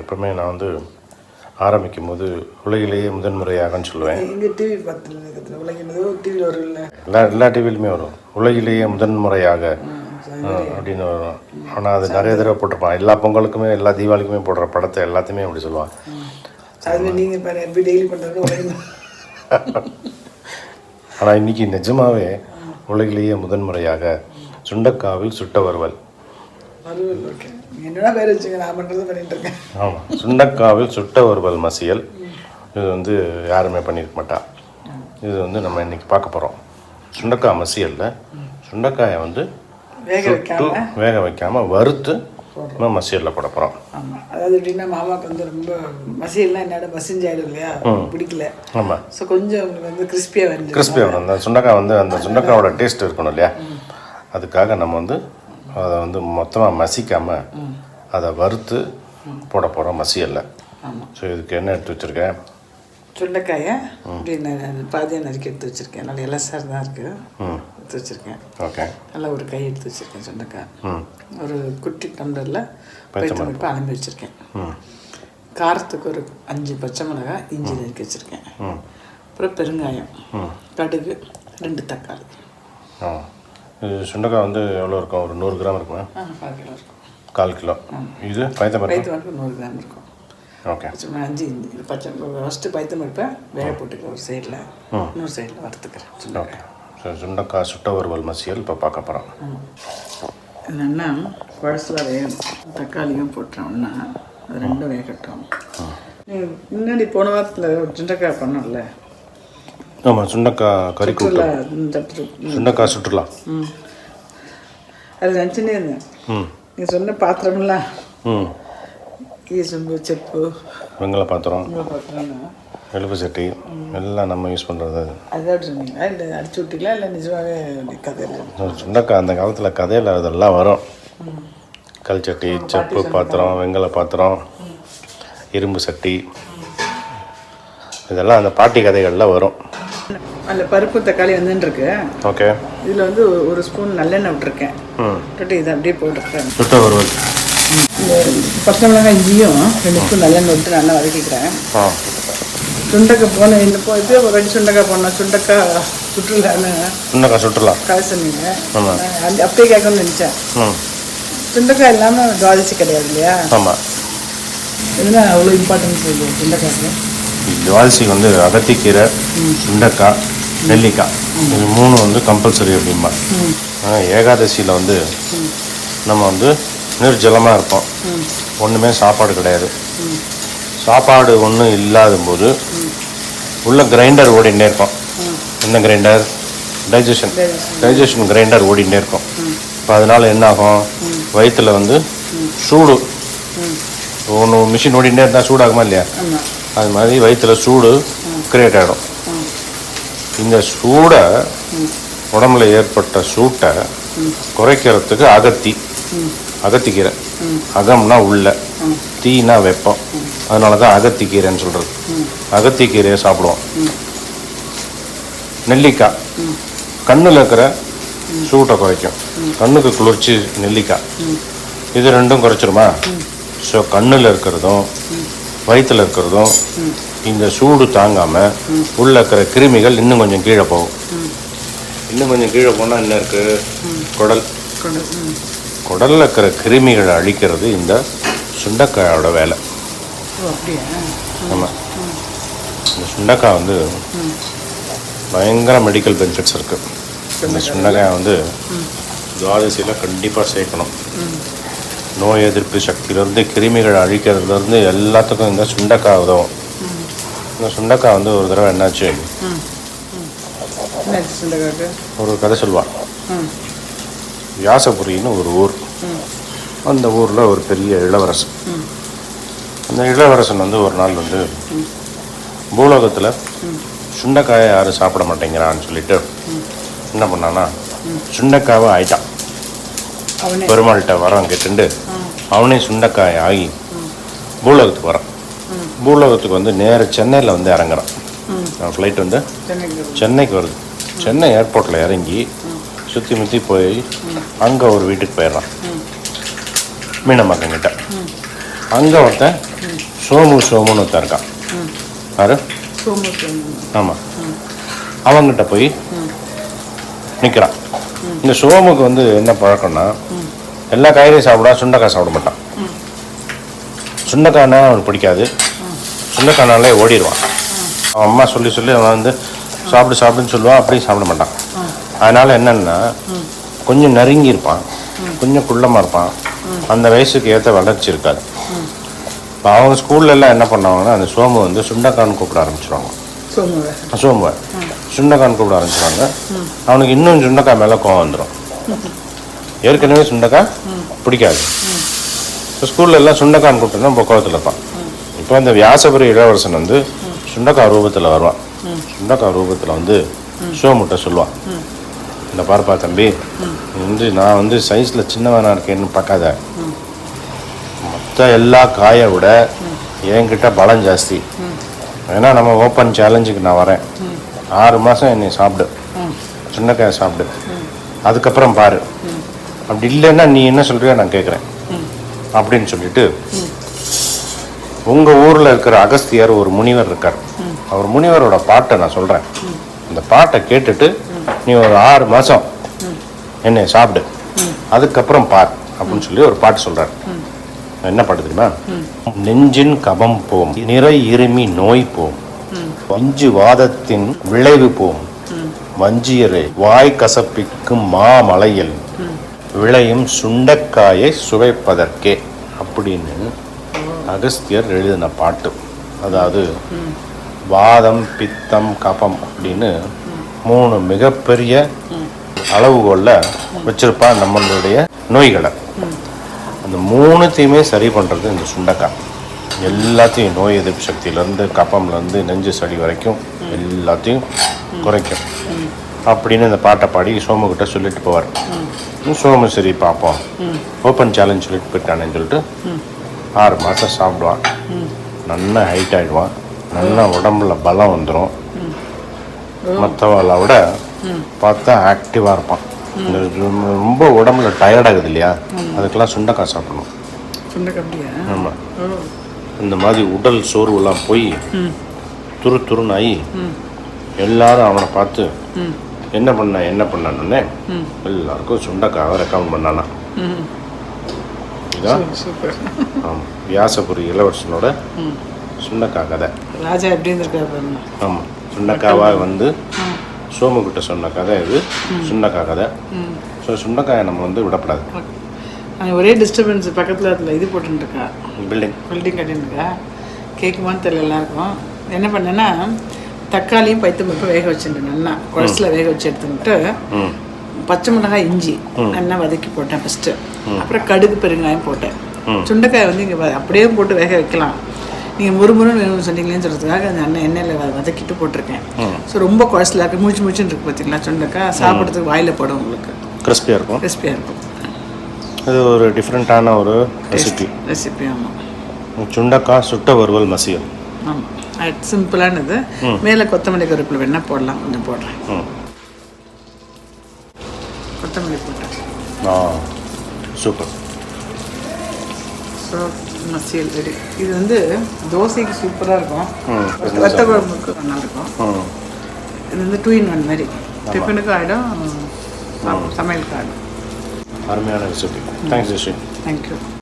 எப்பவுமே நான் வந்து ஆரம்பிக்கும் போது உலகிலேயே முதன்முறையாகன்னு சொல்லுவேன். இங்கே டிவி பார்த்து உலகிலேயே டிவியில் வரும் இல்லை, எல்லா டிவிலையுமே வரும் உலகிலேயே முதன்முறையாக அப்படின்னு வரும். ஆனால் அது நிறைய தடவை போட்டிருப்பான். எல்லா பொங்கலுக்குமே எல்லா தீபாவளிக்குமே போடுற படத்தை எல்லாத்தையுமே அப்படி சொல்லுவான். அது நீங்கள் எப்படி டெய்லி பண்ணுறது. ஆனால் இன்றைக்கி நிஜமாகவே உலகிலேயே முதன்முறையாக சுண்டக்காவில் சுட்ட வறுவல். ஓகே, என்னடா பேர் வச்சுங்க, நான் பண்ணுறது பண்ணிட்டு இருக்கேன். ஆமாம், சுண்டக்காவில் சுட்ட வறுவல் மசியல். இது வந்து யாருமே பண்ணியிருக்க மாட்டா. இது வந்து நம்ம இன்றைக்கி பார்க்க போகிறோம். சுண்டக்காய் மசியலில் சுண்டக்காயை வந்து வேக வைக்காமல் வறுத்து நம்ம மசியலில் போட போகிறோம். ஆமாம், அதாவது எப்படின்னா மாமாவுக்கு வந்து ரொம்ப மசியல்லாம் என்னோட மசிஞ்சாயிடும் இல்லையா, பிடிக்கல. ஆமாம், ஸோ கொஞ்சம் உங்களுக்கு வந்து கிறிஸ்பியாக வந்து வரும். அந்த சுண்டக்காய் வந்து அந்த சுண்டக்காயோட டேஸ்ட் இருக்கணும் இல்லையா, அதுக்காக நம்ம வந்து அதை வந்து மொத்தமாக மசிக்காமல் அதை வறுத்து போட போகிறோம் மசியலில். ஆமாம். ஸோ இதுக்கு என்ன எடுத்து வச்சுருக்கேன், சுண்டைக்காயை அப்படின்னு பாதியாக நறுக்கி எடுத்து வச்சுருக்கேன். நல்லா இலசாக தான் இருக்குது, எடுத்து வச்சுருக்கேன். ஓகே, நல்லா ஒரு கை எடுத்து வச்சுருக்கேன். சுண்டைக்காய் ஒரு குட்டி டம்ளரில் பைத்தம்பருப்பு அலம்பி வச்சுருக்கேன். காரத்துக்கு ஒரு 5 பச்சை மிளகாய் இஞ்சி நறுக்கி வச்சுருக்கேன். அப்புறம் பெருங்காயம், கடுகு, 2 தக்காளி. இது சுண்டக்காய் வந்து எவ்வளோ இருக்கும், ஒரு 100 கிராம் இருக்குமா? 4 கிலோ இருக்கும். 4 கிலோ. இது பைத்தம்பருப்பு 100 கிராம் இருக்கும். ஓகே, 5 இஞ்சி பச்சை ஃபஸ்ட்டு பைத்தம்பருப்பை வேக போட்டுக்கிறேன் ஒரு சைடில், இன்னொரு சைடில் வறுத்துக்கிறேன். ஓகே, ஸோ சுண்டக்காய் சுட்ட வறுவல் மசியல் இப்போ பார்க்க போகிறோம். என்னென்னா பழசில் வேகணும், தக்காளியும் போட்டோம்னா அது ரெண்டும் வேகட்டும். முன்னாடி போன வாரத்தில் ஒரு சுண்டைக்காய் பண்ணோம்ல. ஆமாம், சுண்டக்காய் கறி கூட்டு, சுண்டக்காய் சுற்றுலா. அது நினச்சினே இருந்தேன். நீங்கள் சொன்ன பாத்திரம்லாம் ஈசம்பு, செப்பு, வெங்கல பாத்திரம், எலும்பு சட்டி எல்லாம் நம்ம யூஸ் பண்ணுறது. அதுதான் சொன்னீங்களா, இல்லை அடிச்சு விட்டீங்களா, இல்லை நிஜமாகவே கதையில்? சுண்டக்காய் அந்த காலத்தில் கதையில் அதெல்லாம் வரும். கல் சட்டி, செப்பு பாத்திரம், வெங்கல பாத்திரம், இரும்பு சட்டி, இதெல்லாம் அந்த பாட்டி கதைகளில் வரும். அதில் பருப்பு தக்காளி வந்துருக்கு. ஓகே, இதில் வந்து ஒரு ஸ்பூன் நல்லெண்ணெய் விட்டுருக்கேன். விட்டுட்டு இதை அப்படியே போட்டுருக்கேன். சுட்ட வறுவல். இந்த பச்சை மிளகாய் இஞ்சியும் 2 ஸ்பூன் நல்லெண்ணெய் விட்டு நல்லா வதக்கிக்கிறேன். சுண்டக்காய் போன இப்போ இப்போயே ஒரு 2 சுண்டக்காய் போனோம். சுண்டக்காய் சுற்றுலான்னு சுண்டக்காய் சுற்றுலா கதை சொன்னீங்க. அந்த அப்படியே கேட்கணும்னு நினச்சேன். சுண்டக்காய் இல்லாமல் துவாதசி கிடையாது இல்லையா? ஆமாம், இதுதான் அவ்வளோ இம்பார்ட்டன்ஸ் இருக்குது சுண்டக்காய்க்கு. துவாதசிக்கு வந்து அகத்திக்கீரை, சுண்டக்காய், நெல்லிக்காய், இது 3 வந்து கம்பல்சரி அப்படிம்பா. ஏகாதசியில் வந்து நம்ம வந்து நிர்ஜலமாக இருப்போம், ஒன்றுமே சாப்பாடு கிடையாது. சாப்பாடு ஒன்றும் இல்லாத போது உள்ள கிரைண்டர் ஓடிகிட்டே இருக்கும். என்ன கிரைண்டர்? டைஜஷன் கிரைண்டர் ஓடிகிட்டே இருக்கும். இப்போ அதனால் என்ன ஆகும், வயிற்றில் வந்து சூடு, ஒன்று மிஷின் ஓடிகிட்டே இருந்தால் சூடாகுமா இல்லையா, அது மாதிரி வயிற்றில் சூடு கிரியேட் ஆகிடும். இந்த சூடை, உடம்புல ஏற்பட்ட சூட்டை குறைக்கிறதுக்கு அகத்திக்கீரை. அகம்னா உள்ள, தீனா வெப்பம், அதனால தான் அகத்திக்கீரைன்னு சொல்கிறது. அகத்திக்கீரையை சாப்பிடுவோம். நெல்லிக்காய் கண்ணில் இருக்கிற சூட்டை குறைக்கும், கண்ணுக்கு குளிர்ச்சி நெல்லிக்காய். இது 2ம் குறைச்சிருமா? ஸோ கண்ணில் இருக்கிறதும் வயிற்றில் இருக்கிறதும் இந்த சூடு தாங்காமல் உள்ளே இருக்கிற கிருமிகள் இன்னும் கொஞ்சம் கீழே போகும். இன்னும் கொஞ்சம் கீழே போனால் என்ன இருக்குது, குடலில் இருக்கிற கிருமிகளை அழிக்கிறது இந்த சுண்டைக்காயோட வேலை. ஆமாம், இந்த சுண்டைக்காய் வந்து பயங்கர மெடிக்கல் பெனிஃபிட்ஸ் இருக்குது. இந்த சுண்டைக்காயை வந்து துவாதசியில் கண்டிப்பாக சேர்க்கணும். நோய் எதிர்ப்பு சக்தியிலேருந்து, கிருமிகளை அழிக்கிறதுலேருந்து எல்லாத்துக்கும் இந்த சுண்டைக்காய் உதவும். இந்த சுண்டைக்காய் வந்து ஒரு தடவை என்னாச்சு, ஒரு கதை சொல்லுவாள். வியாசபுரின்னு ஒரு ஊர். அந்த ஊரில் ஒரு பெரிய இளவரசன். அந்த இளவரசன் வந்து ஒரு நாள் வந்து பூலோகத்தில் சுண்டைக்காயை யாரும் சாப்பிட மாட்டேங்கிறான்னு சொல்லிட்டு என்ன பண்ணான்னா, சுண்டைக்காவை ஆயிட்டான். பெருமாள்கிட்ட வரான் கேட்டுண்டு அவனே சுண்டைக்காய் ஆகி பூலோகத்துக்கு வரான். பூலோகத்துக்கு வந்து நேர சென்னையில் வந்து இறங்குறான். ஃப்ளைட் வந்து சென்னைக்கு வருது. சென்னை ஏர்போர்ட்டில் இறங்கி சுற்றி முற்றி போய் அங்கே ஒரு வீட்டுக்கு போயிடுறான், மீனம்மாக்கிட்ட. அங்கே ஒருத்தன் சோமுன்னு ஒருத்தன் இருக்கான். யாரு? ஆமாம், அவங்ககிட்ட போய் நிற்கிறான். இந்த சோமுக்கு வந்து என்ன பழக்கம்னா, எல்லா காய்கறியும் சாப்பிடா, சுண்டைக்காய் சாப்பிட மாட்டான். சுண்டைக்காய்னா அவனுக்கு பிடிக்காது. சுண்டைக்காய்னாலே ஓடிடுவான். அவன் அம்மா சொல்லி அவன் வந்து சாப்பிடுன்னு சொல்லுவான், அப்படியே சாப்பிட மாட்டான். அதனால் என்னென்னா, கொஞ்சம் நறுங்கி இருப்பான், கொஞ்சம் குள்ளமாக இருப்பான், அந்த வயசுக்கு ஏற்ற வளர்ச்சி இருக்காது. இப்போ அவங்க ஸ்கூல்லலாம் என்ன பண்ணுவாங்கன்னா, அந்த சோமு வந்து சுண்டைக்கான்னு கூப்பிட ஆரம்பிச்சிடுவாங்க. சோமுவை சுண்டைக்கான்னு கூப்பிட ஆரம்பிச்சிடுவாங்க. அவனுக்கு இன்னும் சுண்டைக்காய் மேலே கோவம் வந்துடும். ஏற்கனவே சுண்டைக்காய் பிடிக்காது. இப்போ ஸ்கூல்ல எல்லாம் சுண்டைக்கான்னு கூப்பிட்டுனா இப்போ கோவத்தில் இருப்பான். இப்போ அந்த வியாசபுரி இளவரசன் வந்து சுண்டைக்காய் ரூபத்தில் வருவான். சுண்டைக்காய் ரூபத்தில் வந்து சோமுட்ட சொல்லுவான், இந்த பார்ப்பா தம்பி, வந்து நான் வந்து சைஸில் சின்னவனாக இருக்கேன்னு பார்க்காத, மொத்த எல்லா காயை விட என்கிட்ட பலம் ஜாஸ்தி. ஏன்னா நம்ம ஓப்பன் சேலஞ்சுக்கு நான் வரேன். 6 மாதம் என்னை சாப்பிடு, சுண்டைக்காயை சாப்பிடு, அதுக்கப்புறம் பாரு. அப்படி இல்லைன்னா நீ என்ன சொல்றியோ நான் கேட்குறேன் அப்படின்னு சொல்லிட்டு, உங்கள் ஊரில் இருக்கிற அகஸ்தியர் ஒரு முனிவர் இருக்கார். அவர் முனிவரோட பாட்டை நான் சொல்கிறேன். அந்த பாட்டை கேட்டுட்டு நீ ஒரு 6 மாதம் என்னை சாப்பிடு, அதுக்கப்புறம் பார் அப்படின்னு சொல்லி ஒரு பாட்டு சொல்கிறார். என்ன பாட்டு தெரியுமா? நெஞ்சின் கபம் போம், நிறை இருமி நோய் போம், வஞ்சு வாதத்தின் விளைவு போம், வஞ்சியரை வாய் கசப்பிக்கும் மாமலையில் விளையும் சுண்டைக்காயை சுவைப்பதற்கே அப்படின்னு அகஸ்தியர் எழுதின பாட்டு. அதாவது வாதம், பித்தம், கபம் அப்படின்னு 3 மிகப்பெரிய அளவுகோலில் வச்சிருப்பான் நம்மளுடைய நோய்களை. அந்த 3த்தையுமே சரி பண்ணுறது இந்த சுண்டைக்காய். எல்லாத்தையும், நோய் எதிர்ப்பு சக்தியிலேருந்து, கபம்லேருந்து, நெஞ்சு சளி வரைக்கும் எல்லாத்தையும் குறைக்கும் அப்படின்னு இந்த பாட்டை பாடி சோமுக்கிட்ட சொல்லிட்டு போவார். சோமு சரி பார்ப்போம், ஓப்பன் சேலஞ்ச் சொல்லிட்டு போயிட்டானேன்னு சொல்லிட்டு 6 மாதம் சாப்பிடுவான். நல்லா ஹைட் ஆகிடுவான், நல்லா உடம்புல பலம் வந்துடும். மற்றவளை விட பார்த்தா ஆக்டிவாக இருப்பான். ரொம்ப உடம்புல டயர்டாகுது இல்லையா, அதுக்கெல்லாம் சுண்டைக்காய் சாப்பிடணும். ஆமாம், இந்த மாதிரி உடல் சோர்வுலாம் போய் துருன்னு ஆகி எல்லாரும் அவனை பார்த்து என்ன பண்ணானே எல்லாருக்கும் சுண்டைக்காவை ரெக்கமெண்ட் பண்ணானா. இதுதான் ஆமாம், வியாசபுரி இளவரசனோட சுண்டைக்காய் கதை. ராஜா எப்படி இருந்திருக்காரு. ஆமாம், சுண்டைக்காவாக வந்து சோமுக்கிட்ட சொன்ன கதை இது, சுண்டைக்காய் கதை. ஸோ சுண்டைக்காயை நம்ம வந்து விடப்படாது. ஒரே டிஸ்டர்பன்ஸ் பக்கத்தில் அதில் இது போட்டுருக்கா, பில்டிங் கட்டிருக்கா, கேட்குமான்னு தெரியல எல்லாருக்கும். என்ன பண்ணேன்னா, தக்காளியும் பைத்தம்பருப்பும் வேக வச்சுட்டேன். நல்லா குழசில் வேக வச்சு எடுத்துக்கிட்டு பச்சை மிளகாய், இஞ்சி நல்லா வதக்கி போட்டேன் ஃபஸ்ட்டு. அப்புறம் கடுகு, பெருங்காயம் போட்டேன். சுண்டைக்காய் வந்து இங்கே அப்படியே போட்டு வேக வைக்கலாம், நீங்கள் முறுமுறுன்னு வேணும்னு சொன்னீங்களேன்னு சொல்கிறதுக்காக அந்த எண்ணெயில் வதக்கிட்டு போட்டிருக்கேன். ஸோ ரொம்ப குழசில் இருக்குது, மூச்சுன்னு இருக்குது பார்த்தீங்களா. சுண்டைக்காய் சாப்பிட்றதுக்கு வாயில் போடும், உங்களுக்கு கிறிஸ்பியாக இருக்கும். அது ஒரு டிஃப்ரெண்ட்டான ஒரு ரெசிபி. ஆமாம், சுண்டைக்காய் சுட்ட வறுவல் மசியல். ஆமாம், சிம்பிளானது. மேலே கொத்தமல்லி கருவேப்பிலை வேணால் போடலாம், கொஞ்சம் போடுறேன். கொத்தமல்லி போட்டேன். சூப்பர். ஸோ மசியல் ரெடி. இது வந்து தோசைக்கு சூப்பராக இருக்கும், வத்த குழம்புக்கு நல்லாயிருக்கும். இது வந்து 2 in 1 மாதிரி, டிஃபனுக்கும் ஆகிடும், சமையலுக்கு ஆகிடும். அருமையான ரெசிபி. தேங்க்ஸ். தேங்க்யூ.